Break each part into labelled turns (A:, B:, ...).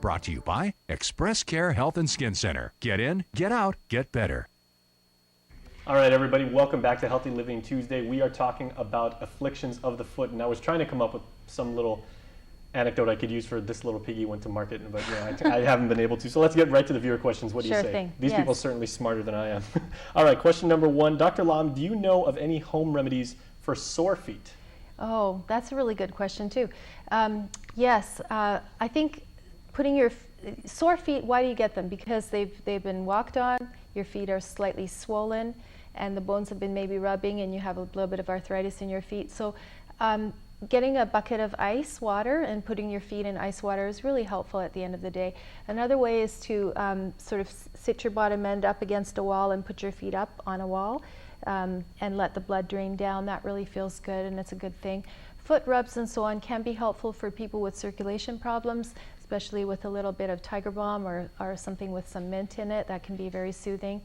A: Brought to you by Express Care Health and Skin Center. Get in, get out, get better.
B: All right, everybody, welcome back to Healthy Living Tuesday. We are talking about afflictions of the foot, and I was trying to come up with some little anecdote I could use for this little piggy went to market, but I haven't been able to. So let's get right to the viewer questions. What do you say?
C: Thing.
B: These
C: Yes.
B: people are certainly smarter than I am. All right, question number one. Dr. Lom, do you know of any home remedies for sore feet?
C: Oh, that's a really good question too. Yes, I think putting your sore feet, why do you get them? Because they've been walked on, your feet are slightly swollen, and the bones have been maybe rubbing, and you have a little bit of arthritis in your feet. So getting a bucket of ice water and putting your feet in ice water is really helpful at the end of the day. Another way is to sort of sit your bottom end up against a wall and put your feet up on a wall and let the blood drain down. That really feels good, and it's a good thing. Foot rubs and so on can be helpful for people with circulation problems, especially with a little bit of Tiger Balm or something with some mint in it. That can be very soothing.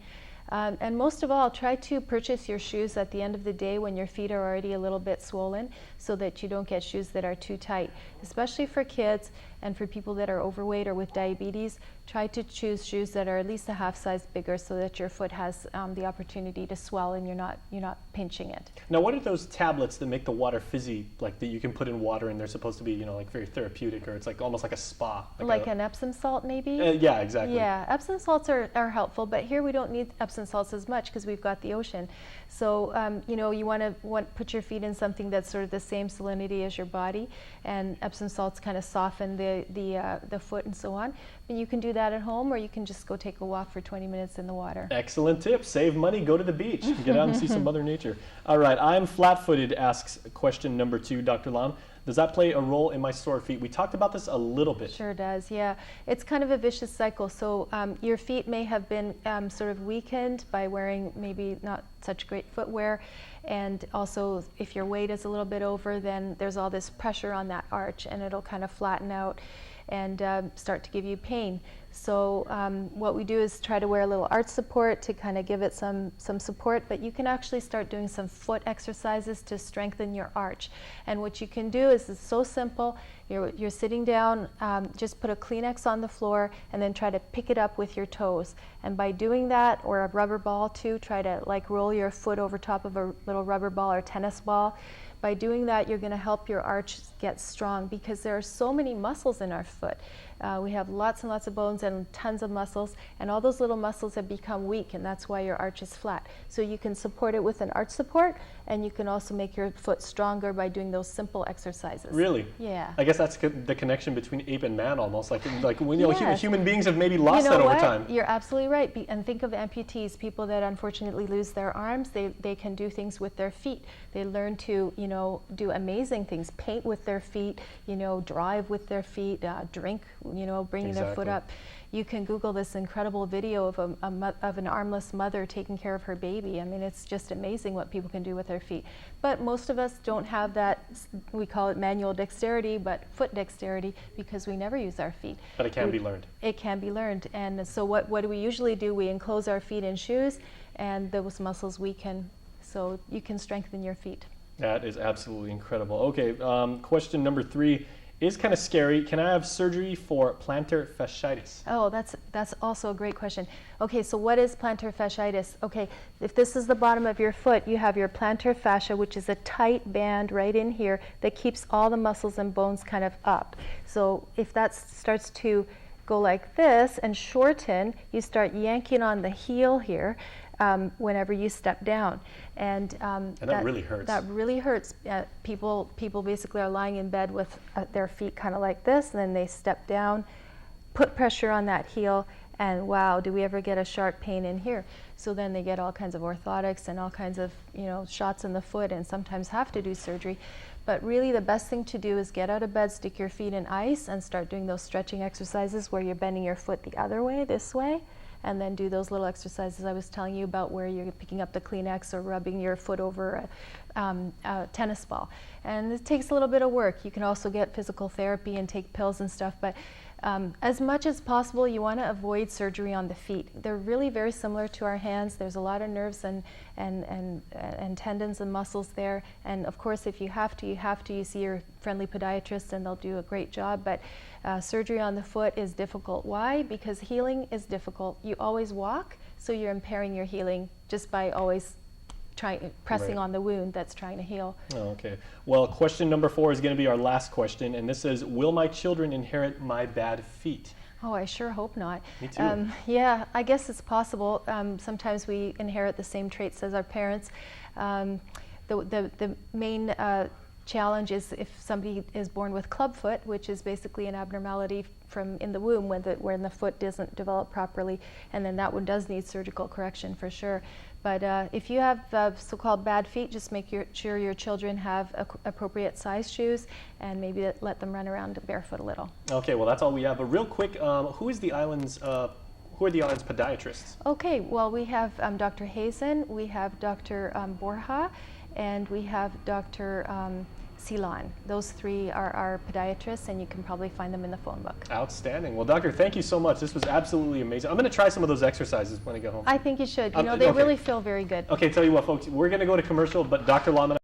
C: And most of all, try to purchase your shoes at the end of the day when your feet are already a little bit swollen, so that you don't get shoes that are too tight. Especially for kids and for people that are overweight or with diabetes, try to choose shoes that are at least a half size bigger, so that your foot has the opportunity to swell and you're not pinching it.
B: Now, what are those tablets that make the water fizzy, like that you can put in water and they're supposed to be, like very therapeutic, or it's like almost like a spa?
C: Like an Epsom salt, maybe?
B: Yeah, exactly.
C: Yeah, Epsom salts are helpful, but here we don't need Epsom salts as much because we've got the ocean. So, you want to put your feet in something that's sort of the same salinity as your body, and Epsom salts kind of soften the foot and so on. And you can do that at home, or you can just go take a walk for 20 minutes in the water.
B: Excellent tip. Save money, go to the beach, get out and see some Mother Nature. All right, I'm flat-footed, asks question number 2, Dr. Lom. Does that play a role in my sore feet? We talked about this a little bit.
C: Sure does, yeah. It's kind of a vicious cycle. So your feet may have been sort of weakened by wearing maybe not such great footwear. And also, if your weight is a little bit over, then there's all this pressure on that arch, and it'll kind of flatten out and start to give you pain. So what we do is try to wear a little arch support to kind of give it some support, but you can actually start doing some foot exercises to strengthen your arch. And what you can do is, it's so simple. You're sitting down, just put a Kleenex on the floor and then try to pick it up with your toes. And by doing that, or a rubber ball too, try to like roll your foot over top of a little rubber ball or tennis ball. By doing that, you're going to help your arch get strong, because there are so many muscles in our foot. We have lots and lots of bones and tons of muscles, and all those little muscles have become weak, and that's why your arch is flat. So you can support it with an arch support, and you can also make your foot stronger by doing those simple exercises.
B: Really?
C: Yeah.
B: I guess that's the connection between ape and man, almost. Like when
C: Yes.
B: human beings have maybe lost that over time.
C: You're absolutely right. And think of amputees, people that unfortunately lose their arms. They can do things with their feet. They learn to, do amazing things, paint with their feet, drive with their feet, drink, bringing their foot up. You can Google this incredible video of an armless mother taking care of her baby. I mean, it's just amazing what people can do with their feet. But most of us don't have that, we call it manual dexterity, but foot dexterity, because we never use our feet.
B: But it can be learned.
C: It can be learned. And so what do we usually do? We enclose our feet in shoes, and those muscles weaken, so you can strengthen your feet.
B: That is absolutely incredible. Okay, question number 3 is kind of scary. Can I have surgery for plantar fasciitis?
C: Oh, that's also a great question. Okay, so what is plantar fasciitis? Okay, if this is the bottom of your foot, you have your plantar fascia, which is a tight band right in here that keeps all the muscles and bones kind of up. So if that starts to go like this and shorten, you start yanking on the heel here whenever you step down. And
B: that really hurts.
C: That really hurts. People basically are lying in bed with their feet kind of like this, and then they step down, put pressure on that heel, and wow, do we ever get a sharp pain in here. So then they get all kinds of orthotics and all kinds of shots in the foot, and sometimes have to do surgery. But really the best thing to do is get out of bed, stick your feet in ice, and start doing those stretching exercises where you're bending your foot the other way, this way, and then do those little exercises I was telling you about, where you're picking up the Kleenex or rubbing your foot over a tennis ball. And it takes a little bit of work. You can also get physical therapy and take pills and stuff, but As much as possible, you want to avoid surgery on the feet. They're really very similar to our hands. There's a lot of nerves and tendons and muscles there. And of course, if you have to, you have to. You see your friendly podiatrist and they'll do a great job. But surgery on the foot is difficult. Why? Because healing is difficult. You always walk, so you're impairing your healing just by always pressing on the wound that's trying to heal.
B: Oh, okay. Well, question number 4 is going to be our last question, and this is, will my children inherit my bad feet?
C: Oh, I sure hope not.
B: Me too.
C: Yeah, I guess it's possible. Sometimes we inherit the same traits as our parents. The main challenge is if somebody is born with clubfoot, which is basically an abnormality from in the womb when the foot doesn't develop properly, and then that one does need surgical correction for sure. But if you have so-called bad feet, just make sure your children have appropriate size shoes, and maybe let them run around barefoot a little.
B: Okay, well that's all we have. But real quick, who are the island's podiatrists?
C: Okay, well we have Dr. Hazen, we have Dr. Borja, and we have Dr. Ceylon. Those 3 are our podiatrists, and you can probably find them in the phone book.
B: Outstanding. Well, doctor, thank you so much. This was absolutely amazing. I'm going to try some of those exercises when I get home.
C: I think you should. They really feel very good.
B: Okay, tell you what, folks, we're going to go to commercial, but Dr. Lom and